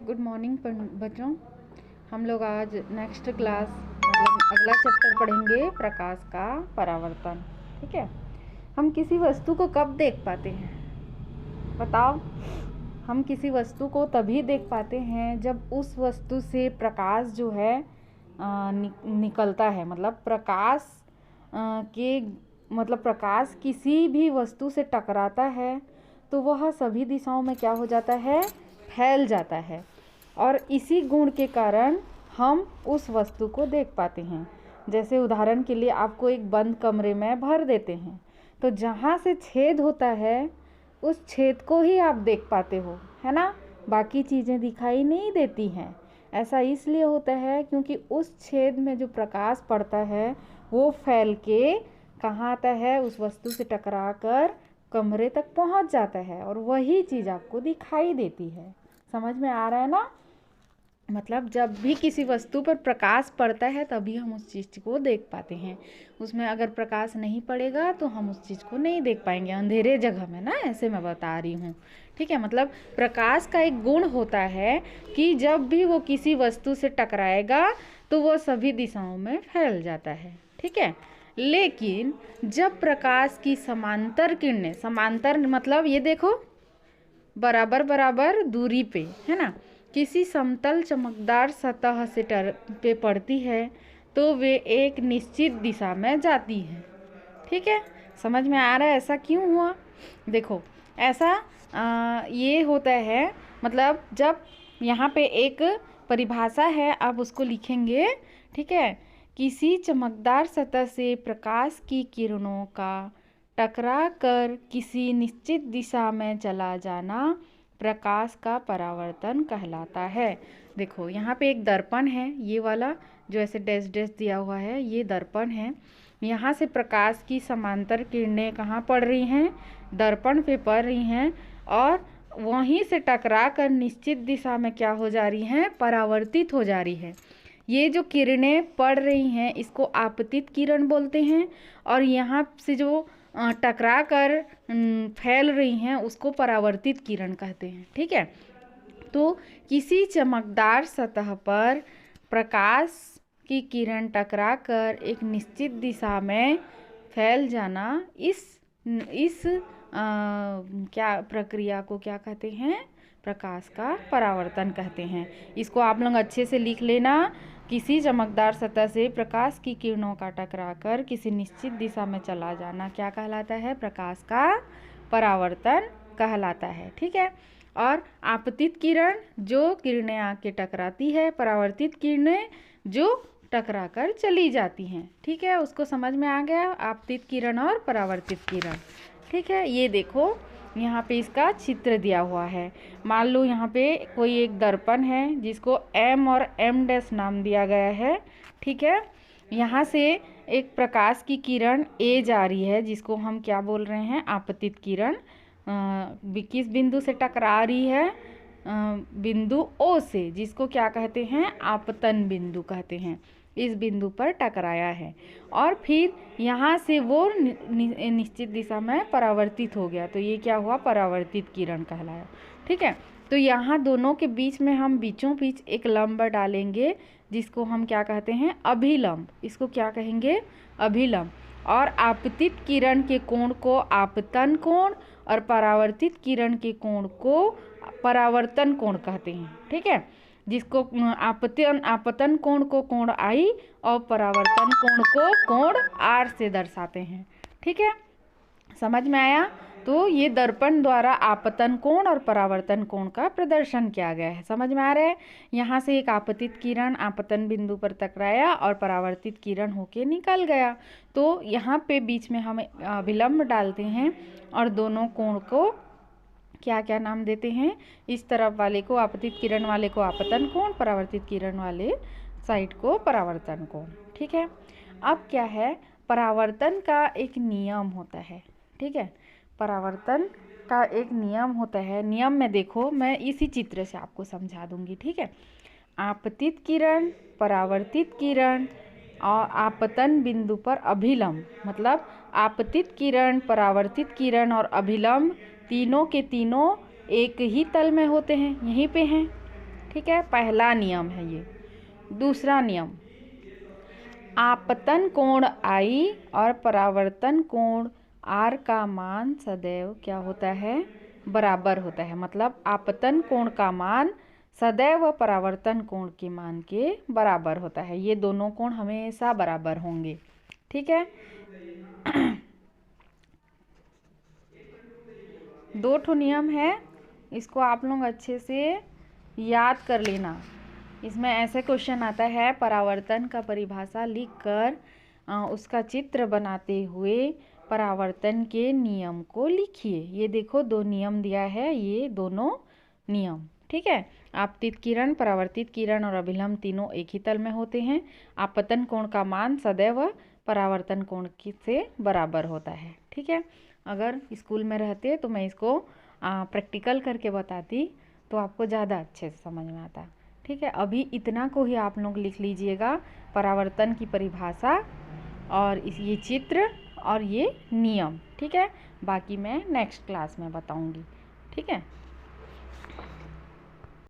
Good morning बच्चों। हम लोग आज नेक्स्ट क्लास मतलब अगला चैप्टर पढ़ेंगे प्रकाश का परावर्तन। ठीक है। हम किसी वस्तु को कब देख पाते हैं बताओ। हम किसी वस्तु को तभी देख पाते हैं जब उस वस्तु से प्रकाश जो है निकलता है। मतलब प्रकाश के मतलब प्रकाश किसी भी वस्तु से टकराता है तो वह सभी दिशाओं में क्या हो जाता है, फैल जाता है। और इसी गुण के कारण हम उस वस्तु को देख पाते हैं। जैसे उदाहरण के लिए आपको एक बंद कमरे में भर देते हैं तो जहाँ से छेद होता है उस छेद को ही आप देख पाते हो, है ना। बाकी चीज़ें दिखाई नहीं देती हैं। ऐसा इसलिए होता है क्योंकि उस छेद में जो प्रकाश पड़ता है वो फैल के कहाँ आता है, उस वस्तु से टकरा कर कमरे तक पहुँच जाता है और वही चीज़ आपको दिखाई देती है। समझ में आ रहा है ना। मतलब जब भी किसी वस्तु पर प्रकाश पड़ता है तभी हम उस चीज़ को देख पाते हैं। उसमें अगर प्रकाश नहीं पड़ेगा तो हम उस चीज़ को नहीं देख पाएंगे, अंधेरे जगह में ना। ऐसे मैं बता रही हूँ। ठीक है। मतलब प्रकाश का एक गुण होता है कि जब भी वो किसी वस्तु से टकराएगा तो वो सभी दिशाओं में फैल जाता है। ठीक है। लेकिन जब प्रकाश की समांतर किरणें, समांतर मतलब ये देखो बराबर बराबर दूरी पे, है ना, किसी समतल चमकदार सतह से पे पड़ती है तो वे एक निश्चित दिशा में जाती है। ठीक है। समझ में आ रहा है ऐसा क्यों हुआ। देखो ऐसा ये होता है। मतलब जब यहाँ पे एक परिभाषा है, आप उसको लिखेंगे। ठीक है। किसी चमकदार सतह से प्रकाश की किरणों का टकरा कर किसी निश्चित दिशा में चला जाना प्रकाश का परावर्तन कहलाता है। देखो यहाँ पे एक दर्पण है, ये वाला जो ऐसे डैश डैश दिया हुआ है ये दर्पण है। यहाँ से प्रकाश की समांतर किरणें कहाँ पड़ रही हैं, दर्पण पे पड़ रही हैं और वहीं से टकरा कर निश्चित दिशा में क्या हो जा रही हैं, परावर्तित हो जा रही है। ये जो किरणें पड़ रही हैं इसको आपतित किरण बोलते हैं और यहाँ से जो टकरा कर फैल रही हैं उसको परावर्तित किरण कहते हैं। ठीक है। तो किसी चमकदार सतह पर प्रकाश की किरण टकरा कर एक निश्चित दिशा में फैल जाना, इस क्या प्रक्रिया को क्या कहते हैं, प्रकाश का परावर्तन कहते हैं। इसको आप लोग अच्छे से लिख लेना। किसी चमकदार सतह से प्रकाश की किरणों का टकराकर किसी निश्चित दिशा में चला जाना क्या कहलाता है, प्रकाश का परावर्तन कहलाता है। ठीक है। और आपतित किरण जो किरणें आके टकराती है, परावर्तित किरणें जो टकरा कर चली जाती हैं। ठीक है। उसको समझ में आ गया, आपतित किरण और परावर्तित किरण। ठीक है। ये देखो यहाँ पे इसका चित्र दिया हुआ है। मान लो यहाँ पे कोई एक दर्पण है जिसको M और M डैश नाम दिया गया है। ठीक है। यहाँ से एक प्रकाश की किरण A जा रही है जिसको हम क्या बोल रहे हैं, आपतित किरण। किस बिंदु से टकरा रही है, बिंदु O से, जिसको क्या कहते हैं, आपतन बिंदु कहते हैं। इस बिंदु पर टकराया है और फिर यहाँ से वो निश्चित दिशा में परावर्तित हो गया तो ये क्या हुआ, परावर्तित किरण कहलाया। ठीक है। तो यहाँ दोनों के बीच में हम बीचों बीच एक लंब डालेंगे जिसको हम क्या कहते हैं, अभिलंब। इसको क्या कहेंगे, अभिलंब। और आपतित किरण के कोण को आपतन कोण और परावर्तित किरण के कोण को परावर्तन कोण कहते हैं। ठीक है। जिसको आपतन कोण को कोण I और परावर्तन कोण को कोण R से दर्शाते हैं। ठीक है। समझ में आया। तो ये दर्पण द्वारा आपतन कोण और परावर्तन कोण का प्रदर्शन किया गया है। समझ में आ रहा है। यहाँ से एक आपतित किरण आपतन बिंदु पर टकराया और परावर्तित किरण होके निकल गया तो यहाँ पे बीच में हम अभिलंब डालते हैं और दोनों कोण को क्या क्या नाम देते हैं, इस तरफ वाले को आपतित किरण वाले को आपतन कोण, परावर्तित किरण वाले साइड को परावर्तन कोण। ठीक है। अब क्या है, परावर्तन का एक नियम होता है। ठीक है। परावर्तन का एक नियम होता है। नियम में देखो मैं इसी चित्र से आपको समझा दूंगी। ठीक है। आपतित किरण, परावर्तित किरण और आपतन बिंदु पर अभिलंब, मतलब आपतित किरण, परावर्तित किरण और अभिलंब तीनों के तीनों एक ही तल में होते हैं, यहीं पे हैं। ठीक है, पहला नियम है ये। दूसरा नियम, आपतन कोण I और परावर्तन कोण R का मान सदैव क्या होता है, बराबर होता है। मतलब आपतन कोण का मान सदैव परावर्तन कोण के मान के बराबर होता है। ये दोनों कोण हमेशा बराबर होंगे। ठीक है, दो ठो नियम है, इसको आप लोग अच्छे से याद कर लेना। इसमें ऐसे क्वेश्चन आता है, परावर्तन का परिभाषा लिखकर उसका चित्र बनाते हुए परावर्तन के नियम को लिखिए। ये देखो दो नियम दिया है, ये दोनों नियम। ठीक है, आपतित किरण, परावर्तित किरण और अभिलंब तीनों एक ही तल में होते हैं। आपतन कोण का मान सदैव परावर्तन कोण से बराबर होता है। ठीक है, अगर स्कूल में रहते तो मैं इसको प्रैक्टिकल करके बताती तो आपको ज़्यादा अच्छे से समझ में आता। ठीक है, अभी इतना को ही आप लोग लिख लीजिएगा, परावर्तन की परिभाषा और ये चित्र और ये नियम। ठीक है, बाकी मैं नेक्स्ट क्लास में बताऊंगी। ठीक है।